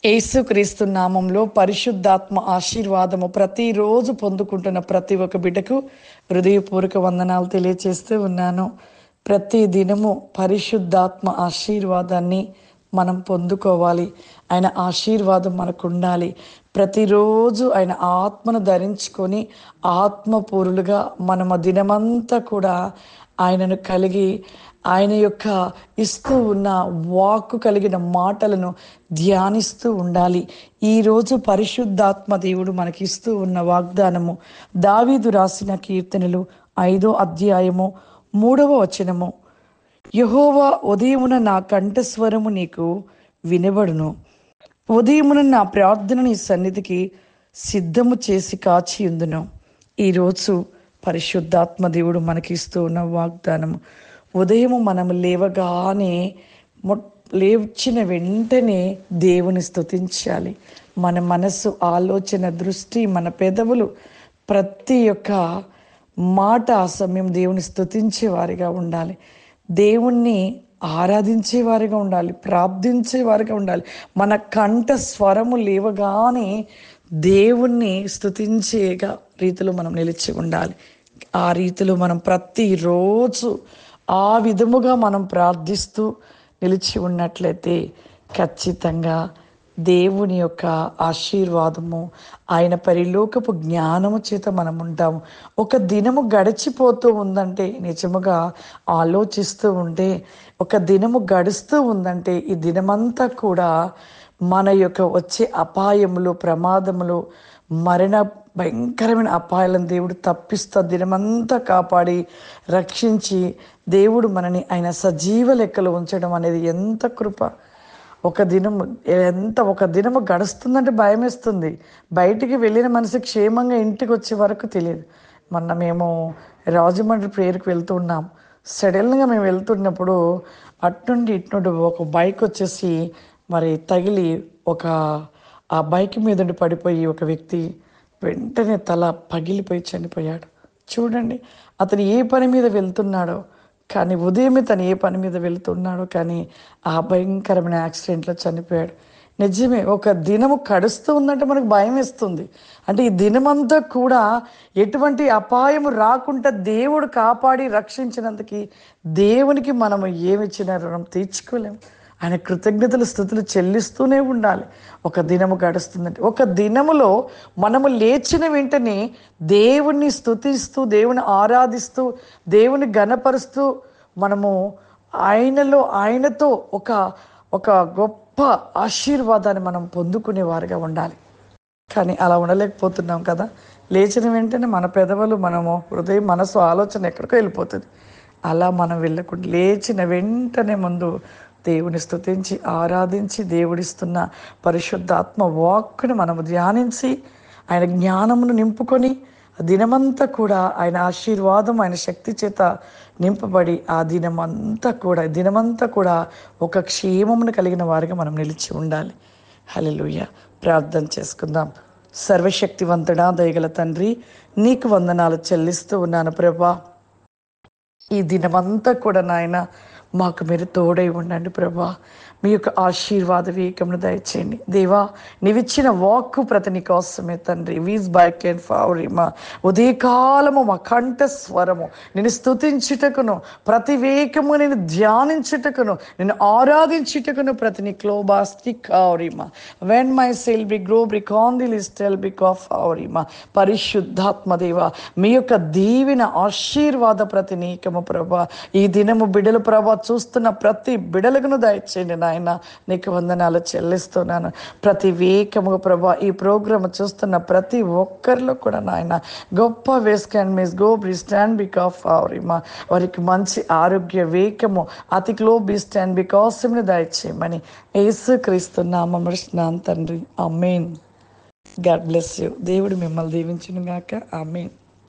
యేసుక్రీస్తు నామంలో పరిశుద్ధాత్మ ఆశీర్వాదము ప్రతిరోజు పొందుకుంటున్న ప్రతి ఒక్క బిడ్డకు హృదయపూర్వక వందనాలు తెలియచేస్తూ ఉన్నాను. ప్రతి దినము పరిశుద్ధాత్మ ఆశీర్వాదాన్ని మనం పొందుకోవాలి. ఆయన ఆశీర్వాదం మనకు ఉండాలి. ప్రతిరోజు ఆయన ఆత్మను ధరించుకొని ఆత్మపూరులుగా మనము దినమంతా కూడా ఆయనను కలిగి ఆయన యొక్క ఇస్తూ ఉన్న వాక్కు కలిగిన మాటలను ధ్యానిస్తూ ఉండాలి. ఈరోజు పరిశుద్ధాత్మ దేవుడు మనకి ఇస్తూ ఉన్న వాగ్దానము దావీదు రాసిన కీర్తనలు 5వ అధ్యాయము 3వ వచనము. యెహోవా ఉదయమున నా కంఠస్వరము నీకు వినబడును. ఉదయమున నా ప్రార్థన నీ సన్నిధికి సిద్ధము చేసి కాచియుందును. ఈరోజు పరిశుద్ధాత్మ దేవుడు మనకి ఇస్తూ ఉన్న వాగ్దానము, ఉదయము మనము లేవగానే లేచిన వెంటనే దేవుని స్తుతించాలి. మన మనస్సు, ఆలోచన, దృష్టి, మన పెదవులు, ప్రతి ఒక్క మాట ఆ సమయం దేవుని స్తుతించే వారిగా ఉండాలి. దేవుణ్ణి ఆరాధించే వారిగా ఉండాలి, ప్రార్థించే వారిగా ఉండాలి. మన కంఠ స్వరము లేవగానే దేవుణ్ణి స్తుతించేగా రీతిలో మనం నిలిచి ఉండాలి. ఆ రీతిలో మనం ప్రతిరోజు ఆ విధముగా మనం ప్రార్థిస్తూ నిలిచి ఉన్నట్లయితే ఖచ్చితంగా దేవుని యొక్క ఆశీర్వాదము, ఆయన పరిలోకపు జ్ఞానము చేత మనం ఉంటాము. ఒక దినము గడిచిపోతూ ఉందంటే, నిజముగా ఆలోచిస్తూ ఉంటే, ఒక దినము గడుస్తూ ఉందంటే ఈ దినమంతా కూడా మన యొక్క వచ్చే అపాయములు, ప్రమాదములు, మరణ భయంకరమైన అపాయాలను దేవుడు తప్పిస్తా దినమంతా కాపాడి రక్షించి దేవుడు మనని ఆయన సజీవ లెక్కలు ఉంచడం అనేది ఎంత కృప. ఒక దినము గడుస్తుందంటే భయం వేస్తుంది. బయటికి వెళ్ళిన మనిషి క్షేమంగా ఇంటికి వచ్చే వరకు తెలియదు. మొన్న మేము రాజమండ్రి ప్రేయర్కి వెళ్తూ ఉన్నాం. సడన్గా మేము వెళ్తున్నప్పుడు అట్నుండి ఇట్నుండి ఒక బైక్ వచ్చేసి మరి తగిలి ఆ బైక్ మీద పడిపోయి ఒక వ్యక్తి వెంటనే తల పగిలిపోయి చనిపోయాడు. చూడండి, అతను ఏ పని మీద వెళ్తున్నాడో, కానీ ఉదయమే తను ఏ పని మీద వెళ్తున్నాడో కానీ ఆ భయంకరమైన యాక్సిడెంట్లో చనిపోయాడు. నిజమే, ఒక దినము గడుస్తూ ఉందంటే మనకు భయం వేస్తుంది. అంటే ఈ దినమంతా కూడా ఎటువంటి అపాయము రాకుండా దేవుడు కాపాడి రక్షించినందుకు దేవునికి మనము ఏమిచ్చిన రుణం తీర్చుకోలేము. ఆయన కృతజ్ఞతలు, స్తుతులు చెల్లిస్తూనే ఉండాలి. ఒక దినము గడుస్తుందంటే, ఒక దినములో మనము లేచిన వెంటనే దేవుణ్ణి స్తుతిస్తూ, దేవుని ఆరాధిస్తూ, దేవుని ఘనపరుస్తూ మనము ఆయనతో ఒక గొప్ప ఆశీర్వాదాన్ని మనం పొందుకునే వారిగా ఉండాలి. కానీ అలా ఉండలేకపోతున్నాం కదా. లేచిన వెంటనే మన పెదవులు, మనము హృదయం, మనసు, ఆలోచన ఎక్కడికో వెళ్ళిపోతుంది. అలా మనం వెళ్ళకుండా లేచిన వెంటనే ముందు దేవుని స్తుతించి ఆరాధించి దేవుడిస్తున్న పరిశుద్ధాత్మ వాక్కుని మనము ధ్యానించి ఆయన జ్ఞానమును నింపుకొని దినమంతా కూడా ఆయన ఆశీర్వాదం, ఆయన శక్తి చేత నింపబడి ఆ దినమంతా కూడా ఒక క్షేమమును కలిగిన వారిగా మనం నిలిచి ఉండాలి. హల్లెలూయా. ప్రార్థన చేసుకుందాం. సర్వశక్తివంతుడా, దయగల తండ్రి, నీకు వందనాలు చెల్లిస్తూ ఉన్నాను ప్రభా. ఈ దినమంతా కూడా నాయన మాకు మీరు తోడై ఉండండి ప్రభా. మీ యొక్క ఆశీర్వాద వేగమును దయచేయండి దేవా. నీవిచ్చిన వాక్కు ప్రతి నీ కోసమే తండ్రి. వీజ్ బ్యాక్ అండ్ ఫావరిమా ఉదయకాలము మా కంఠ స్వరము నేను స్తుతించుటకును, ప్రతి వేకము నేను ధ్యానించుటకును, నేను ఆరాధించుటకును ప్రతి నీ క్లోబాస్టిక్ ఆవరిమా వెన్ మై సెల్ బి గ్రో బ్రికాందిల్ స్టెల్ బిక్ ఆఫ్ ఆవరిమా. పరిశుద్ధాత్మ దేవా, మీ యొక్క దీవెన ఆశీర్వాద ప్రతి నీకము ప్రభా. ఈ దినము బిడలు ప్రభా చూస్తున్న ప్రతి బిడలకును దయచేయండి నాయన. నీకు వందనాలు చెల్లిస్తున్నాను. ప్రతి వేకముగా ప్రభా ఈ ప్రోగ్రామ్ చూస్తున్న ప్రతి ఒక్కరిలో కూడా నాయన గొప్ప వేస్కాన్ మిస్ గో బ్రి స్టాండ్ బిక్ ఆఫ్ ఆవరిమా. వారికి మంచి ఆరోగ్య వేకము అతిక్లో బి స్టాండ్ బికాస్ దయచేయమని యేసుక్రీస్తు నామమున తండ్రి, ఆమేన్. God bless you. దేవుడు మిమ్మల్ని దీవించును గాక. ఆమేన్.